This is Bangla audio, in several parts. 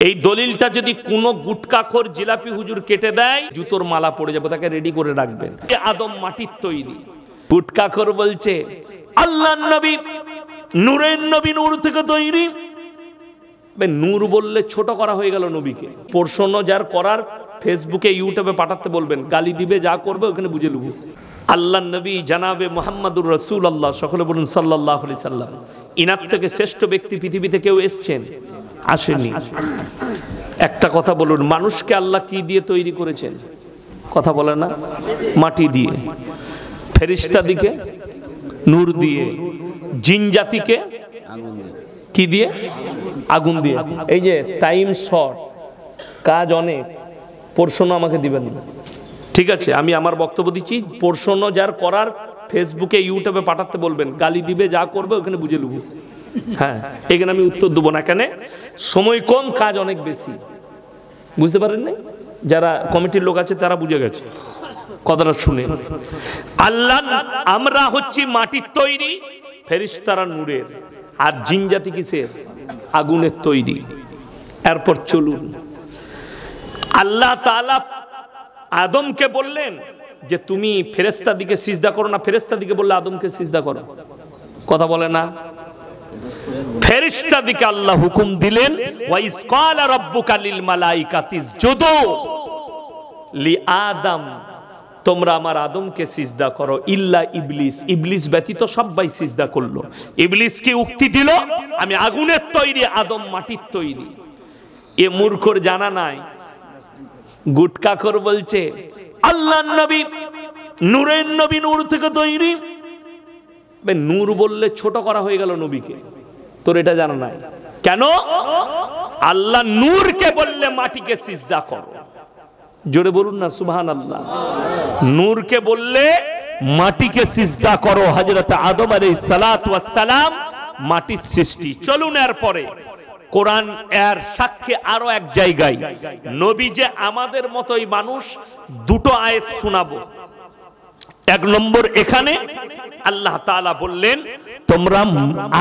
এই দলিলটা যদি কোনো গুটকাখোর জিলাপি হুজুর কেটে দেয় জুতোর মালা পড়ে যাবে, তাকে রেডি করে রাখবেন। আদম মাটির তৈরি। গুটকাখোর বলছে আল্লাহর নবী নূরের নবী, নূর থেকে তৈরি। নূর বললে ছোট করা হয়ে গেল নবীকে। প্রশ্ন যার করার ফেসবুকে ইউটিউবে পাঠাতে বলবেন, গালি দিবে, যা করবে ওখানে বুঝে নেব। আল্লাহর নবী জানাবে মুহাম্মাদুর রাসূলুল্লাহ, সকলে বলুন সাল্লাল্লাহু আলাইহি সাল্লাম। ইনার থেকে শ্রেষ্ঠ ব্যক্তি পৃথিবীতে কেউ এসেছেন? আসেনি। একটা কথা বলুন, মানুষকে আল্লাহ কি দিয়ে তৈরি করেছেন? কথা বলে না? মাটি দিয়ে। ফেরেশতা দিকে নূর দিয়ে। জিন জাতিকে কি দিয়ে? আগুন দিয়ে। এই যে টাইম শর্ট, কাজ অনেক, প্রশ্ন আমাকে দিবেন না, ঠিক আছে? আমি আমার বক্তব্য দিচ্ছি, প্রশ্ন যার করার ফেসবুকে ইউটিউবে পাঠাতে বলবেন, গালি দিবে, যা করবে ওখানে বুঝে নেব। হ্যাঁ, এখানে আমি উত্তর দেবো না। কেন? সময় কম, কাজ অনেক বেশি। বুঝতে পারেন না? যারা কমিটির লোক আছে তারা বুঝে গেছে কথাটা শুনে। আল্লাহ, আমরা হচ্ছি মাটির তৈরি, ফেরেশতারা নূরের, আর জিন জাতি কিসের? আগুনের তৈরি। এরপর চলুন, আল্লাহ তাআলা আদমকে বললেন যে তুমি ফেরেশতা দিকে সিজদা করো না, ফেরেশতা দিকে বললে আদমকে সিজদা করো। কথা বলে না? ফেরেশতা দিকে আল্লাহ হুকুম দিলেন, ওয়া ইজ ক্বালা রাব্বুকা লিল মালাইকাতি ইসজুদু লি আদম, তোমরা আমার আদমকে সিজদা করো, ইল্লা ইবলিস, ইবলিস ব্যতীত সবাই সিজদা করলো। ইবলিস কি উক্তি দিল? আমি আগুনের তৈরি, আদম মাটির তৈরি। এ মূর্খর জানা নাই। গুটকাখোর বলছে আল্লাহর নবী নূরের নবী, নূর থেকে তৈরি। নূর বললে ছোট করা হয়ে গেল নবীকে, তোর এটা জানা নাই? কেন? আল্লাহ নূরকে বললে মাটিকে সিজদা করো। জোরে বলুন না সুবহানাল্লাহ। নূরকে বললে মাটিকে সিজদা করো। হযরত আদম আলাইহিস সালাতু ওয়াস সালাম মাটির সৃষ্টি। চলুন এরপরে কোরআন এর সাক্ষ্যে আরো এক জায়গায় নবী যে আমাদের মতোই মানুষ, দুটো আয়াত শোনাবো। এক নম্বর, এখানে আল্লাহ তাআলা বললেন তোমরা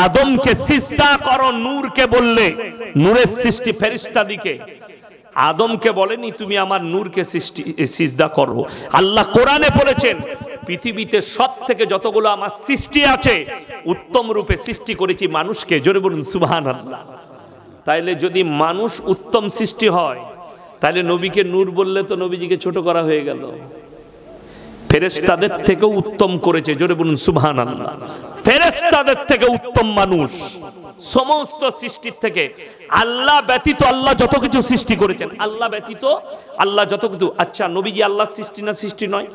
আদমকে সিজদা করো, নূরকে বললে, নূরের সৃষ্টি ফেরেশতা দিকে। আদমকে বলেনি তুমি আমার নূরকে সিজদা করো। আল্লাহ কোরআনে বলেছেন পৃথিবীতে সব থেকে যতগুলো আমার সৃষ্টি আছে উত্তম রূপে সৃষ্টি করেছি মানুষকে। জোরে বলুন সুবহানাল্লাহ। তাইলে যদি মানুষ উত্তম সৃষ্টি হয়, তাহলে নবীকে নূর বললে তো নবীজিকে ছোট করা হয়ে গেল। ফেরেশতাদের থেকেও উত্তম করেছে। জোরে বলুন সুবহানাল্লাহ। ফেরেশতাদের থেকে উত্তম মানুষ সমস্ত সৃষ্টির থেকে। আল্লাহ ব্যতীত আল্লাহ যত কিছু সৃষ্টি করেছেন, আল্লাহ ব্যতীত আল্লাহ যত কিছু। আচ্ছা, নবীজি আল্লাহ সৃষ্টি না সৃষ্টি নয়?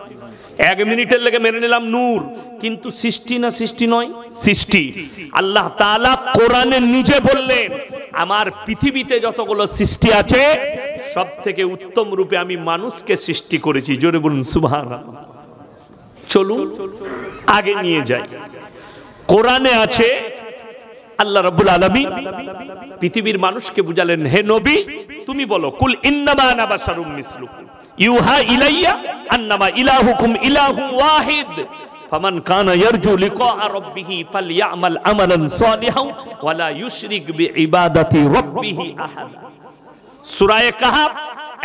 এক মিনিটের লেগে মেনে নিলাম নূর, কিন্তু সৃষ্টি না সৃষ্টি নয়? সৃষ্টি। আল্লাহ তাআলা কোরআনে নিজে বললেন আমার পৃথিবীতে যতগুলো সৃষ্টি আছে সব থেকে উত্তম রূপে আমি মানুষকে সৃষ্টি করেছি। জোরে বলুন সুবহানাল্লাহ। চলুন আগে নিয়ে যাই। কোরআনে আছে আল্লাহ রাব্বুল আলামিন পৃথিবীর মানুষকে বুঝালেন, হে নবী তুমি বলো, কুল ইন্নামা আনা বাশারুম মিসলুকুম ইউহা ইলাইয়া আন্নামা ইলাহুকুম ইলাহুম ওয়াহিদ ফামান কানা ইয়ারজু লিকা রাব্বিহি ফালইয়ামাল আমালান সালিহান ওয়া লা ইউশরিক বিইবাদাতি রাব্বিহি আহাদা। সূরা কাহাফ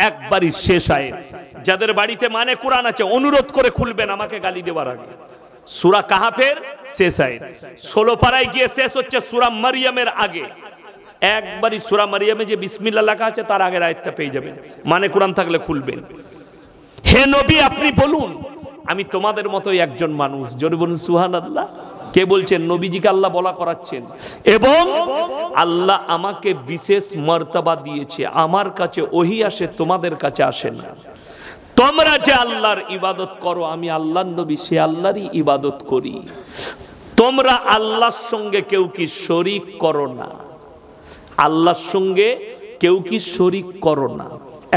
একবারই শেষ আয়াত। যাদের বাড়িতে মানে কোরআন আছে অনুরোধ করে খুলবেন আমাকে গালি দেওয়ার আগে। সূরা কাহাফের শেষ আয়াত। 16 পারায় গিয়ে শেষ হচ্ছে সূরা মারইয়ামের আগে। একবারই সূরা মারইয়ামে যে বিসমিল্লাহ লেখা আছে তার আগের আয়াতটা পেয়ে যাবেন। মানে কোরআন থাকলে খুলবেন। হে নবী আপনি বলুন আমি তোমাদের মতোই একজন মানুষ। জোরে বলুন সুবহানাল্লাহ। কে বলছেন? নবীজিকে আল্লাহ বলা করাচ্ছেন। এবং আল্লাহ আমাকে বিশেষ মর্তবা দিয়েছে, আমার কাছে ওহী আসে, তোমাদের কাছে আসে না। তোমরা যে আল্লাহর ইবাদত করো, আমি আল্লাহর নবী সে আল্লাহরই ইবাদত করি। তোমরা আল্লাহর সঙ্গে কেউ কি শরীক করো না, আল্লাহর সঙ্গে কেউ কি শরীক করো না।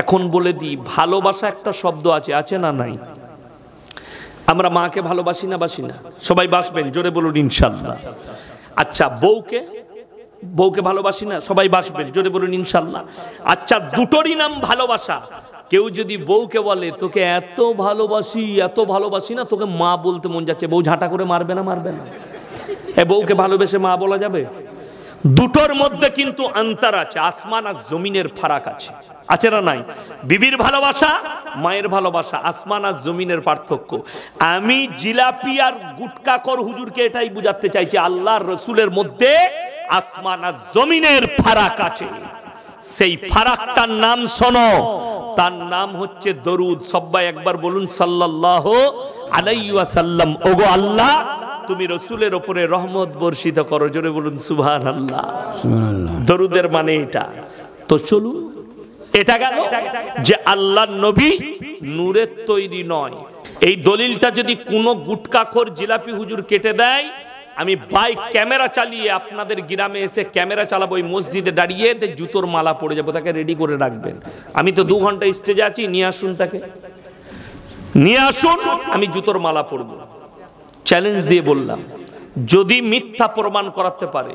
এখন বলে দিই, ভালোবাসা একটা শব্দ আছে, আছে না নাই? আমরা মাকে ভালোবাসি না, বাসি না? সবাই বাসবেন, জোরে বলুন ইনশাআল্লাহ। আচ্ছা, বউকে ভালোবাসি না? সবাই বাসবেন, জোরে বলুন ইনশাআল্লাহ। আচ্ছা, দুটোরই নাম ভালোবাসা। কেউ যদি বউকে বলে তোকে এত ভালোবাসি না, তোকে মা বলতে মন যাচ্ছে, বউ ঝাঁটা করে মারবে না? মারবে না? বউকে ভালোবেসে মা বলা যাবে? দুটোর মধ্যে কিন্তু অন্তর আছে, আসমান আর জমিনের ফারাক আছে, আছে না নাই? বিবির ভালোবাসা, মায়ের ভালোবাসা, আসমান আর জমিনের পার্থক্য। আমি জিলাপি আর গুটকাকর হুজুরকে এটাই বুঝাতে চাইছি, আল্লাহর রসুলের মধ্যে আসমান আর জমিনের ফারাক আছে। সেই ফারাকটার নাম শোনো, তার নাম হচ্ছে দরুদ। সবাই একবার বলুন সাল্লাল্লাহু আলাইহি ওয়াসাল্লাম। ওগো আল্লাহ, তুমি রসুলের উপরে রহমত বর্ষিত করো। জোরে বলুন সুবহানাল্লাহ। দরুদের মানে এটা। তো চলুন, এটা গেল যে আল্লাহর নবী নূরের তৈরি নয়। এই দলিলটা যদি কোনো গুটকাখোর জিলাপি হুজুর কেটে দেয়, আমি বাইক ক্যামেরা চালিয়ে আপনাদের গ্রামে এসে ক্যামেরা চালাবো, ওই মসজিদে দাঁড়িয়ে জুতোর মালা পড়ে যাবো, তাকে রেডি করে রাখবেন। আমি তো 2 ঘন্টা স্টেজে আছি, নিয়ে আসুন, তাকে নিয়ে আসুন, আমি জুতোর মালা পরবো। চ্যালেঞ্জ দিয়ে বললাম, যদি মিথ্যা প্রমাণ করাতে পারে